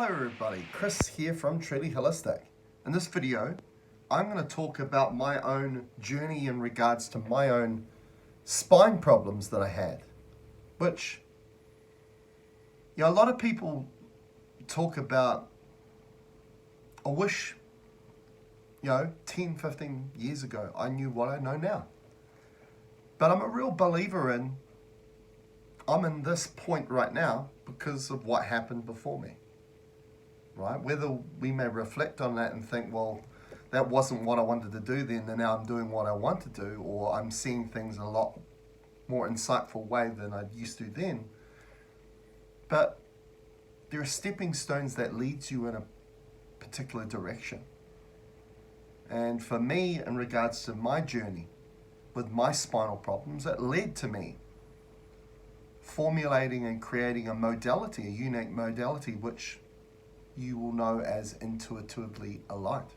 Hello everybody, Chris here from Truly Holistic. In this video, I'm going to talk about my own journey in regards to my own spine problems that I had, which, a lot of people talk about, I wish, 10, 15 years ago, I knew what I know now. But I'm a real believer in, I'm in this point right now because of what happened before me. Right? Whether we may reflect on that and think, well, that wasn't what I wanted to do then, and now I'm doing what I want to do, or I'm seeing things in a lot more insightful way than I used to then. But there are stepping stones that leads you in a particular direction. And for me, in regards to my journey with my spinal problems, it led to me formulating and creating a modality, a unique modality, which you will know as intuitively aligned,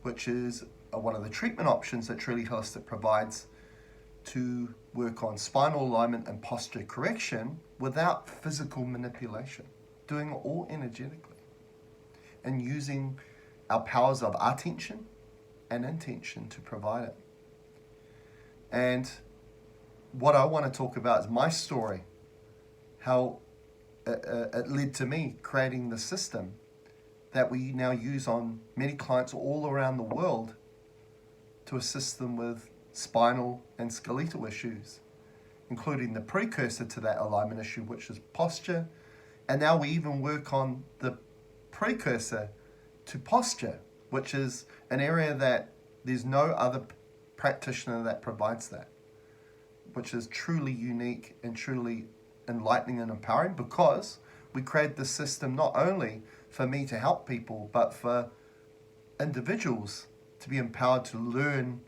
which is one of the treatment options that Truly Holistic provides to work on spinal alignment and posture correction without physical manipulation, doing it all energetically and using our powers of attention and intention to provide it. And what I want to talk about is my story, how it led to me creating the system that we now use on many clients all around the world to assist them with spinal and skeletal issues, including the precursor to that alignment issue, which is posture. And now we even work on the precursor to posture, which is an area that there's no other practitioner that provides that, which is truly unique and truly enlightening and empowering, because we create this system not only for me to help people, but for individuals to be empowered to learn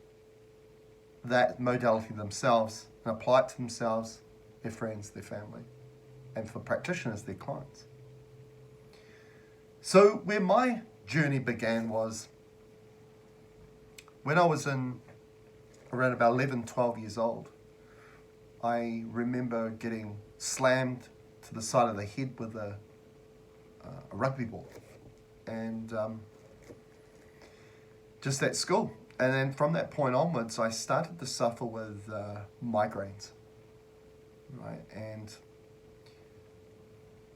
that modality themselves and apply it to themselves, their friends, their family, and for practitioners, their clients. So where my journey began was when I was in around about 11, 12 years old. I remember getting slammed to the side of the head with a rugby ball, and just at school. And then from that point onwards, I started to suffer with migraines, right? And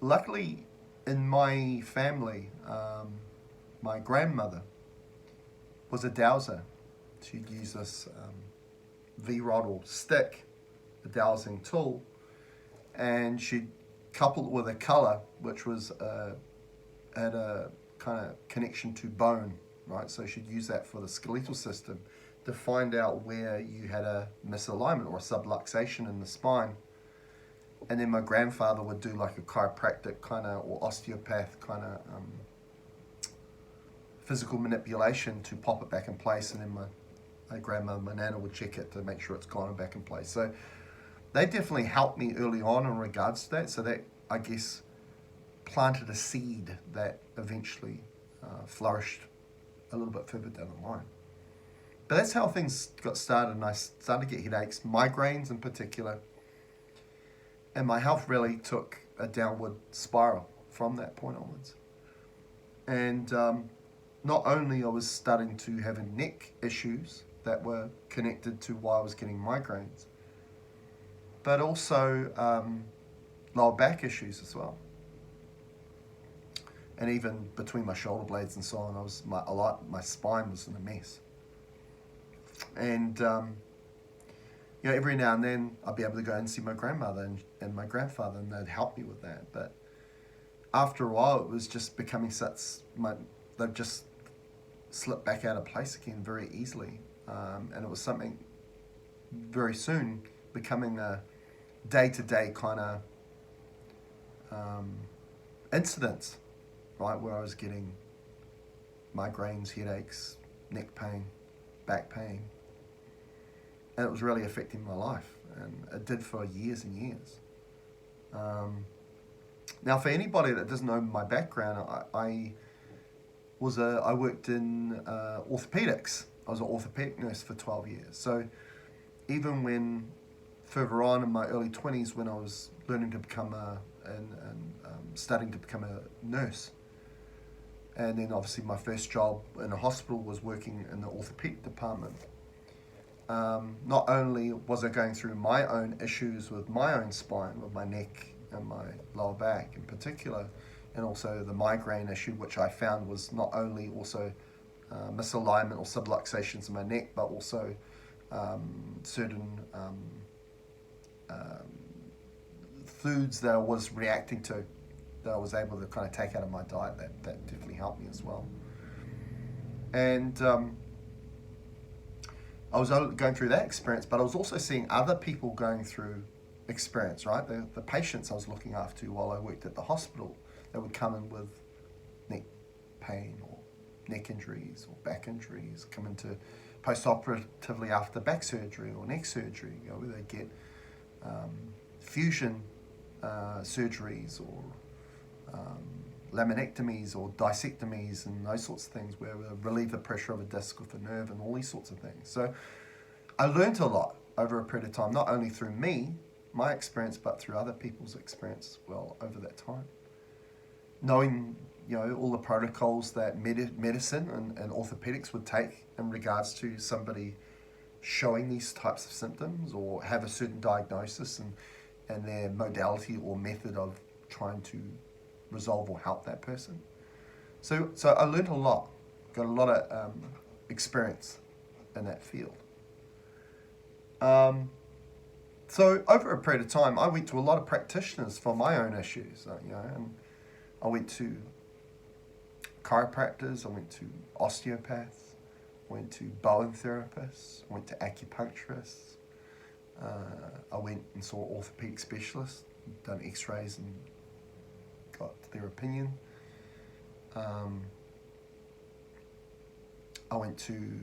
luckily, in my family, my grandmother was a dowser. She'd use this V-rod or stick, a dowsing tool, and she'd couple it with a colour which was had a kind of connection to bone, right? So she'd use that for the skeletal system to find out where you had a misalignment or a subluxation in the spine. And then my grandfather would do like a chiropractic kind of, or osteopath kind of physical manipulation to pop it back in place, and then my grandmother, my nana, would check it to make sure it's gone back in place. So they definitely helped me early on in regards to that. So that, I guess, planted a seed that eventually flourished a little bit further down the line. But that's how things got started, and I started to get headaches, migraines in particular, and my health really took a downward spiral from that point onwards. And not only I was starting to have neck issues that were connected to why I was getting migraines, but also lower back issues as well. And even between my shoulder blades and so on, my spine was in a mess. And every now and then I'd be able to go and see my grandmother and my grandfather, and they'd help me with that. But after a while, it was just becoming they've just slipped back out of place again very easily. And it was something very soon becoming a day-to-day kind of incidents, right, where I was getting migraines, headaches, neck pain, back pain, and it was really affecting my life, and it did for years and years. Now, for anybody that doesn't know my background, I worked in orthopaedics. I was an orthopaedic nurse for 12 years. So even when further on in my early 20s, when I was learning to become a studying to become a nurse. And then obviously my first job in a hospital was working in the orthopaedic department. Not only was I going through my own issues with my own spine, with my neck and my lower back in particular, and also the migraine issue, which I found was not only also misalignment or subluxations in my neck, but also certain foods that I was reacting to, that I was able to kind of take out of my diet. That definitely helped me as well. And I was going through that experience, but I was also seeing other people going through experience, right? The patients I was looking after while I worked at the hospital, they would come in with neck pain or neck injuries or back injuries, come into post-operatively after back surgery or neck surgery, where they get fusion surgeries or laminectomies or disectomies and those sorts of things, where we relieve the pressure of a disc with a nerve and all these sorts of things. So I learned a lot over a period of time, not only through my experience, but through other people's experience as well over that time. Knowing, all the protocols that medicine and orthopedics would take in regards to somebody showing these types of symptoms or have a certain diagnosis, and their modality or method of trying to resolve or help that person. So I learned a lot, got a lot of experience in that field. So over a period of time, I went to a lot of practitioners for my own issues, and I went to chiropractors, I went to osteopaths, went to bowen therapists, went to acupuncturists. I went and saw orthopaedic specialists, done x-rays and got their opinion. I went to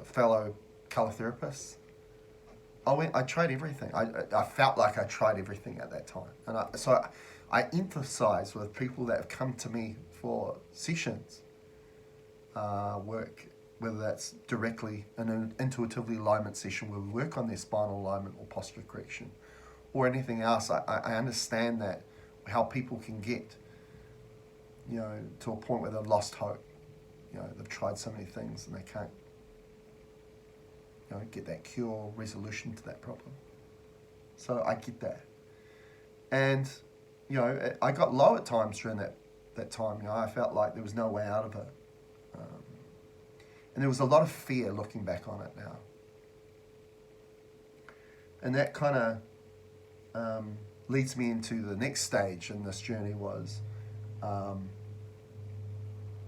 fellow colour therapists. I tried everything. I felt like I tried everything at that time. And I emphasize with people that have come to me for sessions, work, whether that's directly an intuitively alignment session where we work on their spinal alignment or posture correction, or anything else. I understand that how people can get, to a point where they've lost hope. They've tried so many things and they can't, get that cure, resolution to that problem. So I get that. And, I got low at times during that time. I felt like there was no way out of it. And there was a lot of fear looking back on it now. And that kind of leads me into the next stage in this journey was,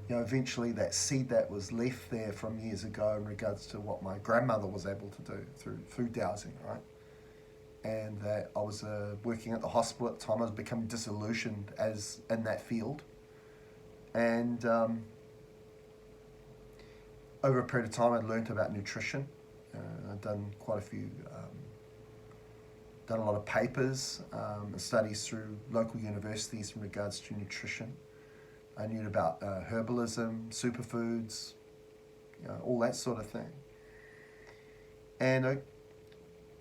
eventually that seed that was left there from years ago in regards to what my grandmother was able to do through food dowsing, right? And that I was working at the hospital at the time. I was becoming disillusioned as in that field. And over a period of time, I'd learned about nutrition. I'd done quite a few, done a lot of papers and studies through local universities in regards to nutrition. I knew about herbalism, superfoods, all that sort of thing. And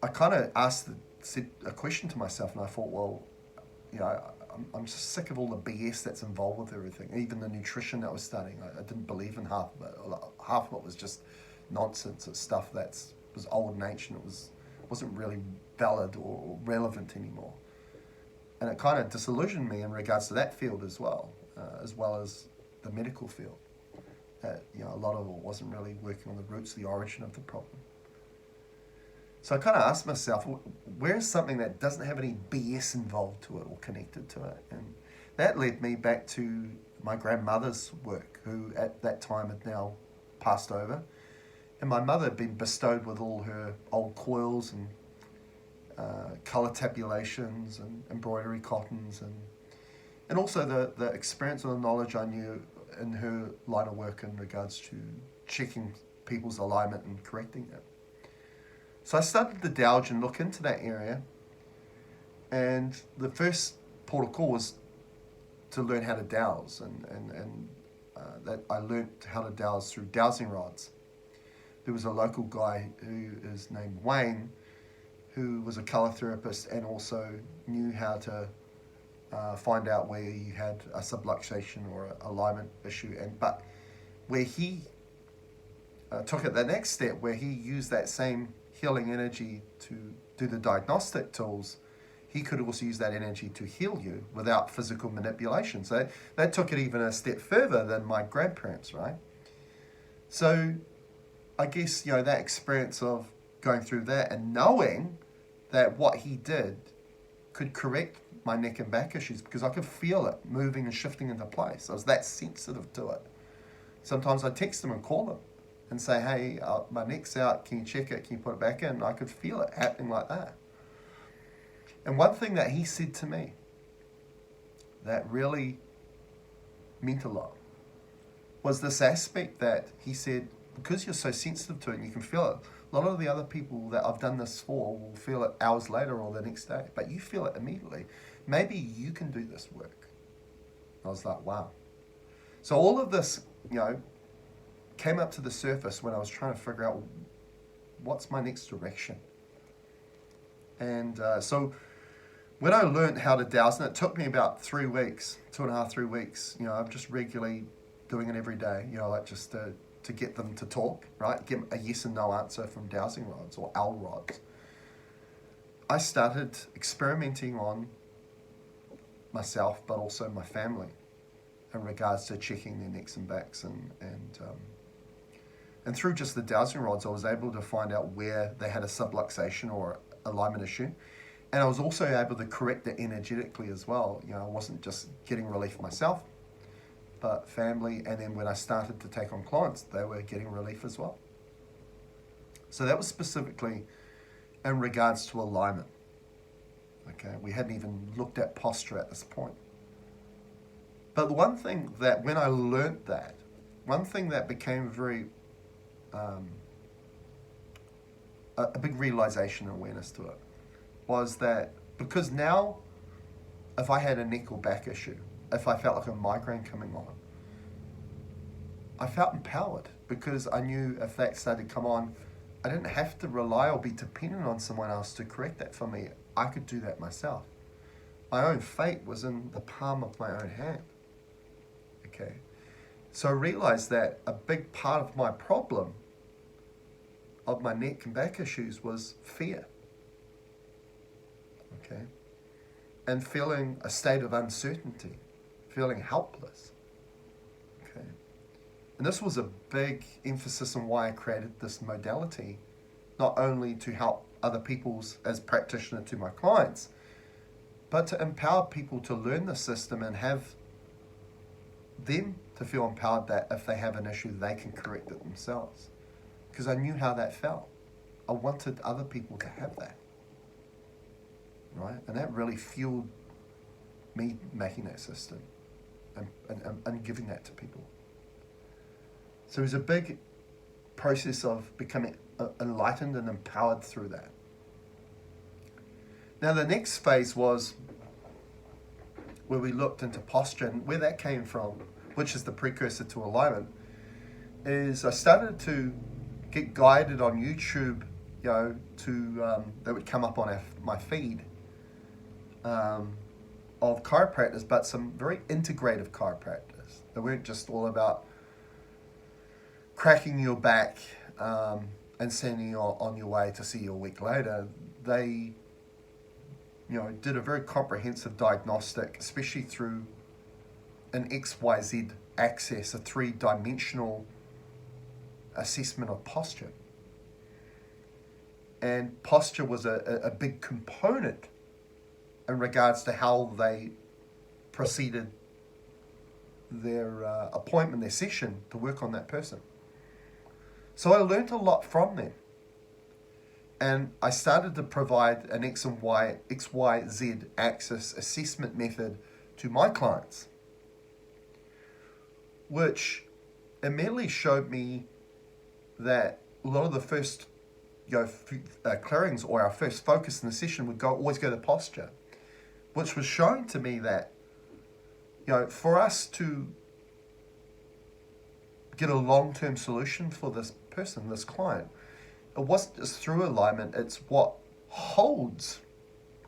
I kind of said a question to myself, and I thought, well, I'm just sick of all the BS that's involved with everything. Even the nutrition that I was studying, I didn't believe in half of it. Half of it was just nonsense. It's stuff that was old and ancient. It wasn't really valid or relevant anymore. And it kind of disillusioned me in regards to that field as well as the medical field. A lot of it wasn't really working on the roots, the origin of the problem. So I kind of asked myself, where's something that doesn't have any BS involved to it or connected to it? And that led me back to my grandmother's work, who at that time had now passed over. And my mother had been bestowed with all her old coils and colour tabulations and embroidery cottons and also the experience and the knowledge I knew in her line of work in regards to checking people's alignment and correcting it. So I started to delve and look into that area, and the first port of call was to learn how to dowse, and that I learnt how to dowse through dowsing rods. There was a local guy who is named Wayne, who was a colour therapist and also knew how to find out where you had a subluxation or an alignment issue, but where he took it the next step, where he used that same healing energy to do the diagnostic tools, he could also use that energy to heal you without physical manipulation. So that took it even a step further than my grandparents, right? So I guess, that experience of going through that and knowing that what he did could correct my neck and back issues, because I could feel it moving and shifting into place. I was that sensitive to it. Sometimes I'd text him and call him and say, hey, my neck's out, can you check it, can you put it back in? I could feel it happening like that. And one thing that he said to me that really meant a lot was this aspect that he said, because you're so sensitive to it and you can feel it, a lot of the other people that I've done this for will feel it hours later or the next day, but you feel it immediately. Maybe you can do this work. I was like, wow. So all of this, came up to the surface when I was trying to figure out what's my next direction. And so when I learned how to dowse, and it took me about 3 weeks, 2.5, 3 weeks, I'm just regularly doing it every day, like just to get them to talk, right? Get a yes and no answer from dowsing rods or L rods. I started experimenting on myself, but also my family in regards to checking their necks and backs. And through just the dowsing rods, I was able to find out where they had a subluxation or alignment issue. And I was also able to correct it energetically as well. I wasn't just getting relief myself, but family. And then when I started to take on clients, they were getting relief as well. So that was specifically in regards to alignment. Okay, we hadn't even looked at posture at this point. But the one thing that, when I learnt that, one thing that became very, a big realization and awareness to it, was that because now, if I had a neck or back issue, if I felt like a migraine coming on, I felt empowered, because I knew if that started to come on, I didn't have to rely or be dependent on someone else to correct that for me. I could do that myself. My own fate was in the palm of my own hand. Okay. So I realized that a big part of my problem of my neck and back issues was fear. Okay. And feeling a state of uncertainty, feeling helpless. Okay. And this was a big emphasis on why I created this modality, not only to help other people as practitioner to my clients, but to empower people to learn the system and have them to feel empowered that if they have an issue, they can correct it themselves. Because I knew how that felt. I wanted other people to have that. Right? And that really fueled me making that system and giving that to people. So it was a big process of becoming enlightened and empowered through that. Now the next phase was where we looked into posture, and where that came from, which is the precursor to alignment, is I started to get guided on YouTube, that would come up on my feed of chiropractors, but some very integrative chiropractors. They weren't just all about cracking your back and sending you on your way to see you a week later. They did a very comprehensive diagnostic, especially through an XYZ axis, a 3-dimensional assessment of posture. And posture was a big component in regards to how they proceeded their appointment, their session to work on that person. So I learned a lot from them. And I started to provide an XYZ axis assessment method to my clients, which immediately showed me that a lot of the first clearings or our first focus in the session would always go to posture, which was showing to me that for us to get a long-term solution for this person, this client, it wasn't just through alignment, it's what holds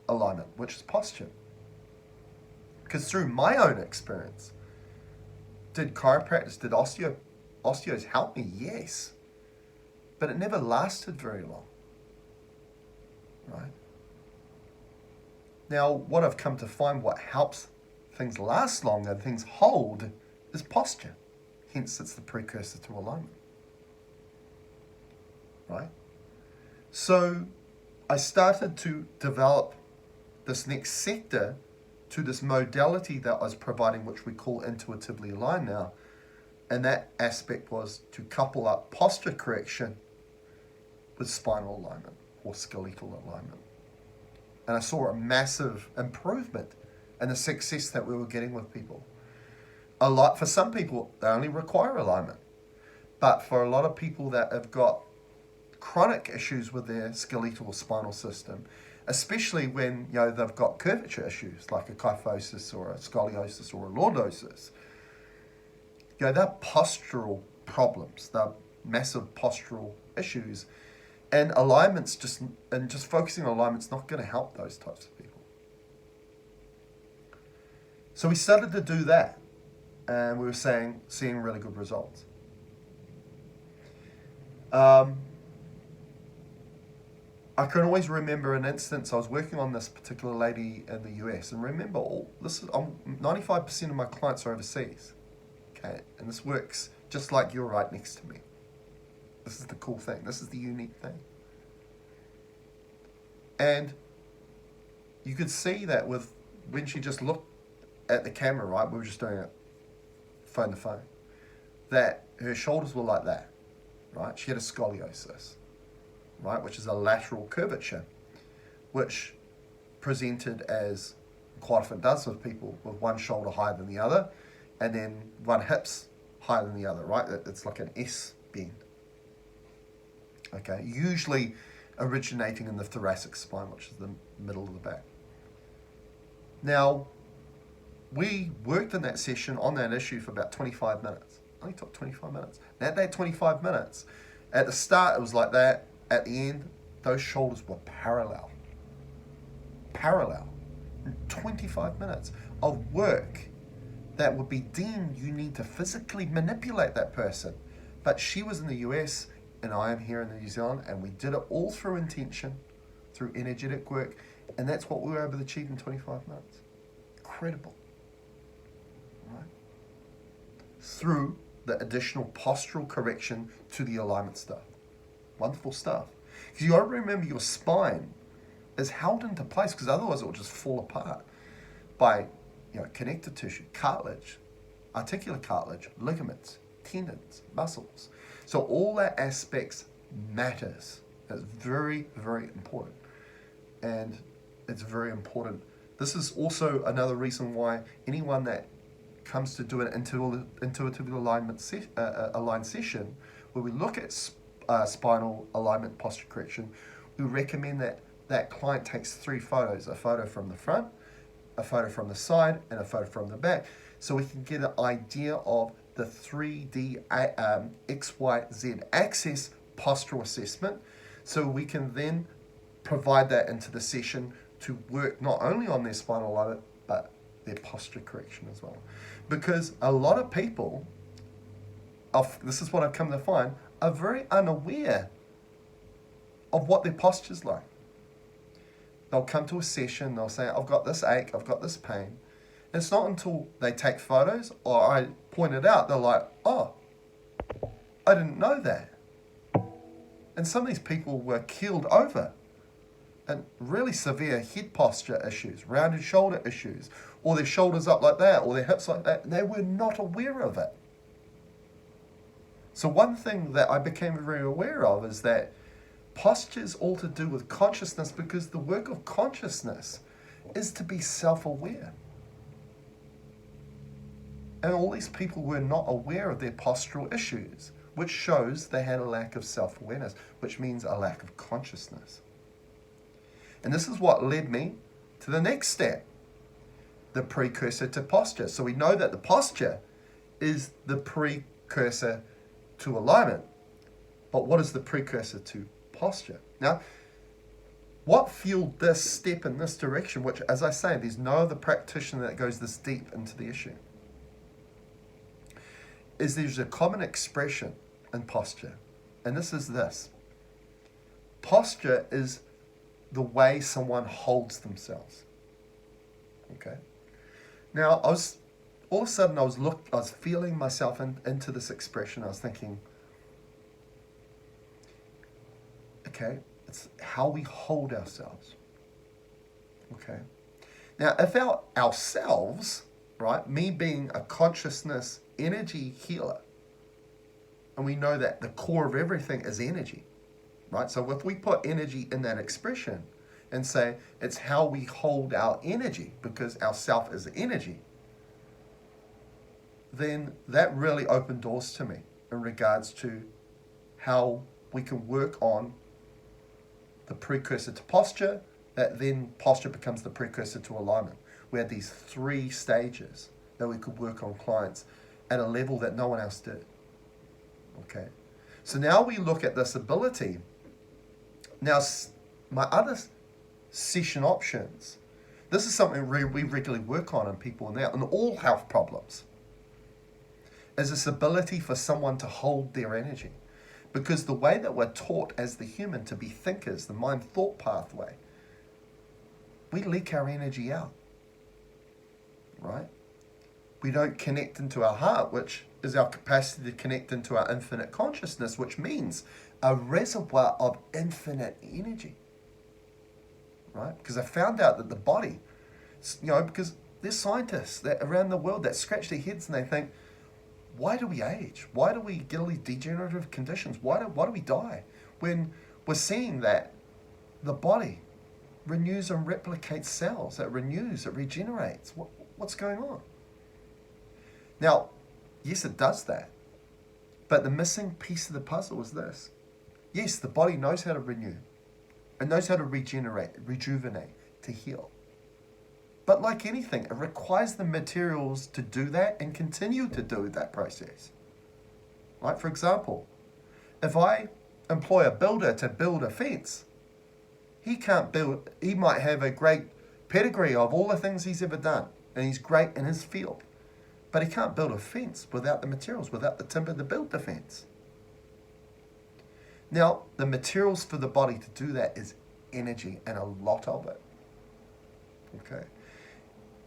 alignment, which is posture. Because through my own experience, did chiropractors, did osteos help me? Yes. But it never lasted very long. Right? Now, what I've come to find, what helps things last longer, things hold, is posture. Hence, it's the precursor to alignment. Right? So, I started to develop this next sector to this modality that I was providing, which we call intuitively aligned now. And that aspect was to couple up posture correction with spinal alignment or skeletal alignment. And I saw a massive improvement in the success that we were getting with people. For some people, they only require alignment. But for a lot of people that have got chronic issues with their skeletal or spinal system, especially when they've got curvature issues like a kyphosis or a scoliosis or a lordosis, they're postural problems, they're massive postural issues, and just focusing on alignment's not going to help those types of people. So we started to do that, and we were seeing really good results. I can always remember an instance. I was working on this particular lady in the US, and remember, 95% of my clients are overseas. Okay, and this works just like you're right next to me. This is the cool thing. This is the unique thing. And you could see that when she just looked at the camera, right? We were just doing it phone to phone. That her shoulders were like that, right? She had a scoliosis, right? Which is a lateral curvature, which presented as quite often does with people with one shoulder higher than the other, and then one hip's higher than the other, right? It's like an S bend. Okay, usually originating in the thoracic spine, which is the middle of the back. Now, we worked in that session on that issue for about 25 minutes. Only took 25 minutes. And at that 25 minutes, at the start it was like that. At the end, those shoulders were parallel. Parallel. In 25 minutes of work that would be deemed you need to physically manipulate that person. But she was in the US and I am here in New Zealand, and we did it all through intention, through energetic work, and that's what we were able to achieve in 25 minutes. Incredible. Right? Through the additional postural correction to the alignment stuff. Wonderful stuff. Because you got to remember your spine is held into place, because otherwise it will just fall apart by connective tissue, cartilage, articular cartilage, ligaments, tendons, muscles. So all that aspects matters. It's very, very important. And it's very important. This is also another reason why anyone that comes to do an intuitive aligned session, where we look at spinal alignment posture correction, we recommend that client takes 3 photos, a photo from the front, a photo from the side, and a photo from the back, so we can get an idea of the 3D XYZ axis postural assessment, so we can then provide that into the session to work not only on their spinal alignment, but their posture correction as well. Because a lot of people, this is what I've come to find, are very unaware of what their posture's like. They'll come to a session, they'll say, I've got this ache, I've got this pain. And it's not until they take photos or I point it out, they're like, oh, I didn't know that. And some of these people were keeled over and really severe head posture issues, rounded shoulder issues, or their shoulders up like that, or their hips like that, and they were not aware of it. So one thing that I became very aware of is that posture is all to do with consciousness, because the work of consciousness is to be self-aware. And all these people were not aware of their postural issues, which shows they had a lack of self-awareness, which means a lack of consciousness. And this is what led me to the next step, the precursor to posture. So we know that the posture is the precursor to alignment. But what is the precursor to posture? Now, What fueled this step in this direction, which, as I say, there's no other practitioner that goes this deep into the issue, is there's a common expression in posture. And this is this. Posture is the way someone holds themselves. Okay? Now, all of a sudden, I was feeling myself into this expression. I was thinking, okay, it's how we hold ourselves. Okay? Now, if ourselves, right, me being a consciousness energy healer, and we know that the core of everything is energy, right? So if we put energy in that expression and say it's how we hold our energy, because our self is energy, then that really opened doors to me in regards to how we can work on the precursor to posture, that then posture becomes the precursor to alignment. We had these 3 stages that we could work on clients at a level that no one else did. Okay, so now we look at this ability. Now, my other session options, this is something we regularly work on in people now, in all health problems, is this ability for someone to hold their energy. Because the way that we're taught as the human to be thinkers, the mind-thought pathway, we leak our energy out, right? We don't connect into our heart, which is our capacity to connect into our infinite consciousness, which means a reservoir of infinite energy, right? Because I found out that the body, because there's scientists that around the world that scratch their heads and they think, why do we age? Why do we get all these degenerative conditions? Why do we die? When we're seeing that the body renews and replicates cells, it renews, it regenerates. What's going on? Now, yes, it does that. But the missing piece of the puzzle is this. Yes, the body knows how to renew. It knows how to regenerate, rejuvenate, to heal. But like anything, it requires the materials to do that and continue to do that process. Like, for example, if I employ a builder to build a fence, he might have a great pedigree of all the things he's ever done, and he's great in his field. But he can't build a fence without the materials, without the timber to build the fence. Now, the materials for the body to do that is energy, and a lot of it. Okay?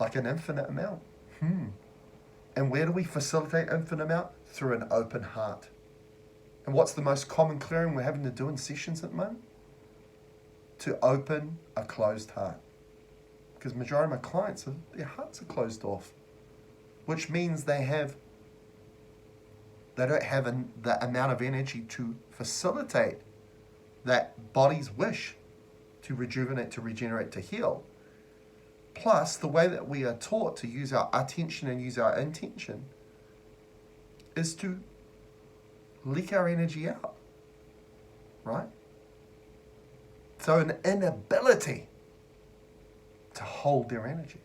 Like an infinite amount. And where do we facilitate infinite amount? Through an open heart. And what's the most common clearing we're having to do in sessions at the moment? To open a closed heart. Because majority of my clients, their hearts are closed off. Which means they don't have the amount of energy to facilitate that body's wish to rejuvenate, to regenerate, to heal. Plus, the way that we are taught to use our attention and use our intention is to leak our energy out, right? So an inability to hold their energy,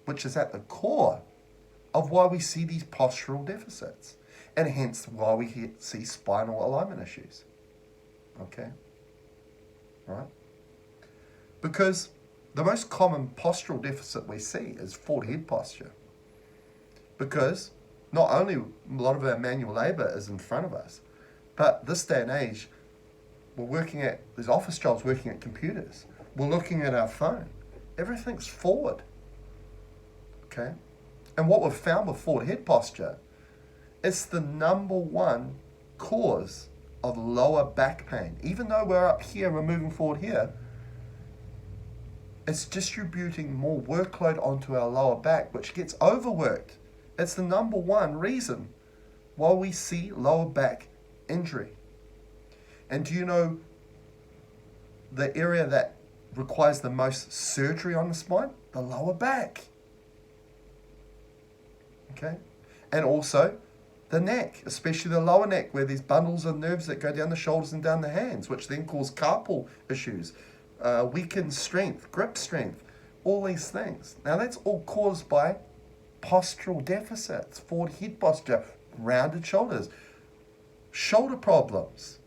which is at the core of why we see these postural deficits, and hence why we see spinal alignment issues. Okay? Right? Because the most common postural deficit we see is forward head posture. Because not only a lot of our manual labor is in front of us, but this day and age, there's office jobs working at computers. We're looking at our phone. Everything's forward. Okay? And what we've found with forward head posture, it's the number one cause of lower back pain. Even though we're up here, we're moving forward here, it's distributing more workload onto our lower back, which gets overworked. It's the number one reason why we see lower back injury. And do you know the area that requires the most surgery on the spine? The lower back. Okay? And also the neck, especially the lower neck, where there's bundles of nerves that go down the shoulders and down the hands, which then cause carpal issues, weakened strength, grip strength, all these things. Now that's all caused by postural deficits, forward head posture, rounded shoulders, shoulder problems.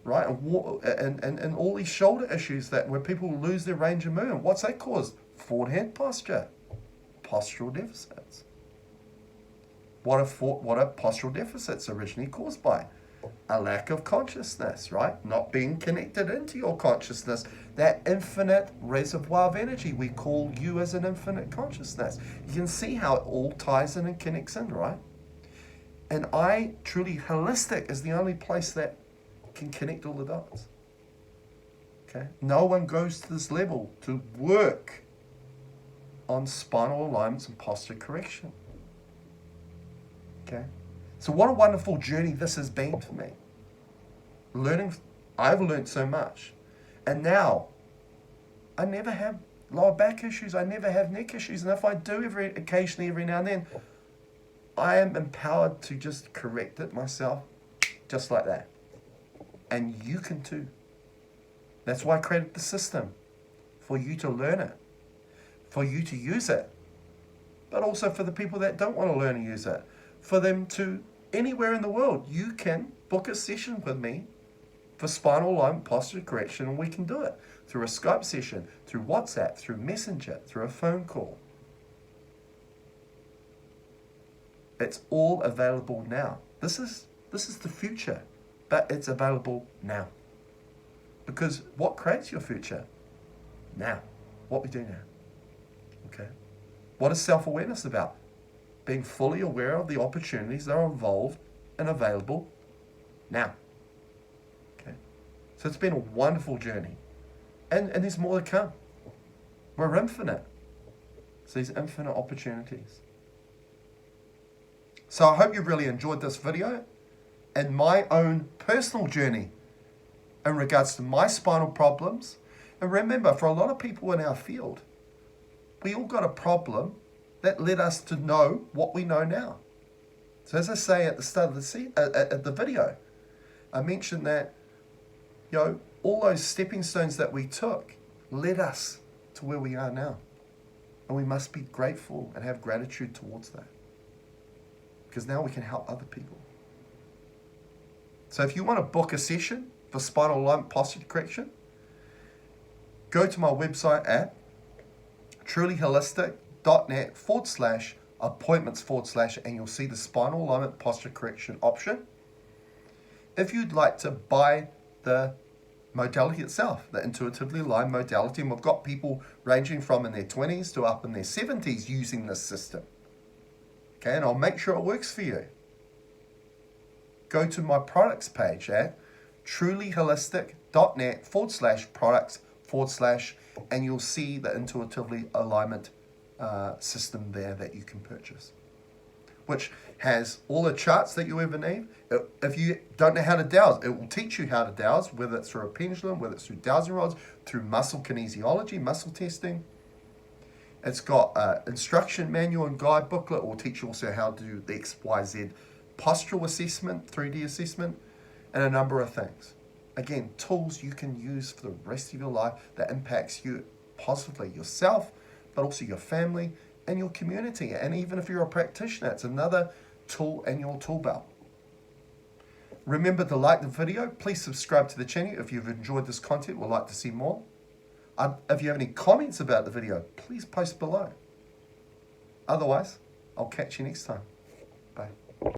right? And all these shoulder issues that where people lose their range of movement. What's that caused? Forward head posture, postural deficits. What are postural deficits originally caused by? A lack of consciousness, right? Not being connected into your consciousness, that infinite reservoir of energy. We call you as an infinite consciousness. You can see how it all ties in and connects in, right? And truly holistic is the only place that can connect all the dots. Okay? No one goes to this level to work on spinal alignments and posture correction. Okay? So what a wonderful journey this has been for me. I've learned so much. And now, I never have lower back issues. I never have neck issues. And if I do occasionally, every now and then, I am empowered to just correct it myself, just like that. And you can too. That's why I created the system, for you to learn it, for you to use it, but also for the people that don't want to learn and use it, for them to, anywhere in the world, you can book a session with me for spinal alignment posture correction, and we can do it through a Skype session, through WhatsApp, through Messenger, through a phone call. It's all available now. This is the future, but it's available now. Because what creates your future? Now. What we do now. Okay? What is self-awareness about? Being fully aware of the opportunities that are involved and available now. Okay? So it's been a wonderful journey. And there's more to come. We're infinite. So there's infinite opportunities. So I hope you really enjoyed this video and my own personal journey in regards to my spinal problems. And remember, for a lot of people in our field, we all got a problem that led us to know what we know now. So as I say at the start of the video, I mentioned that, all those stepping stones that we took led us to where we are now. And we must be grateful and have gratitude towards that. Because now we can help other people. So if you want to book a session for spinal alignment posture correction, go to my website at trulyholistic.net/appointments/ and you'll see the spinal alignment posture correction option. If you'd like to buy the modality itself, the intuitively aligned modality, and we've got people ranging from in their 20s to up in their 70s using this system. Okay, and I'll make sure it works for you. Go to my products page at trulyholistic.net/products/ and you'll see the intuitively alignment system there that you can purchase, which has all the charts that you ever need. If you don't know how to dowse, it will teach you how to dowse, whether it's through a pendulum, whether it's through dowsing rods, through muscle kinesiology, muscle testing. It's got an instruction manual and guide booklet. It will teach you also how to do the XYZ postural assessment, 3D assessment, and a number of things. Again, tools you can use for the rest of your life that impacts you positively, yourself, but also your family and your community. And even if you're a practitioner, it's another tool in your tool belt. Remember to like the video. Please subscribe to the channel if you've enjoyed this content or would like to see more. If you have any comments about the video, please post below. Otherwise, I'll catch you next time.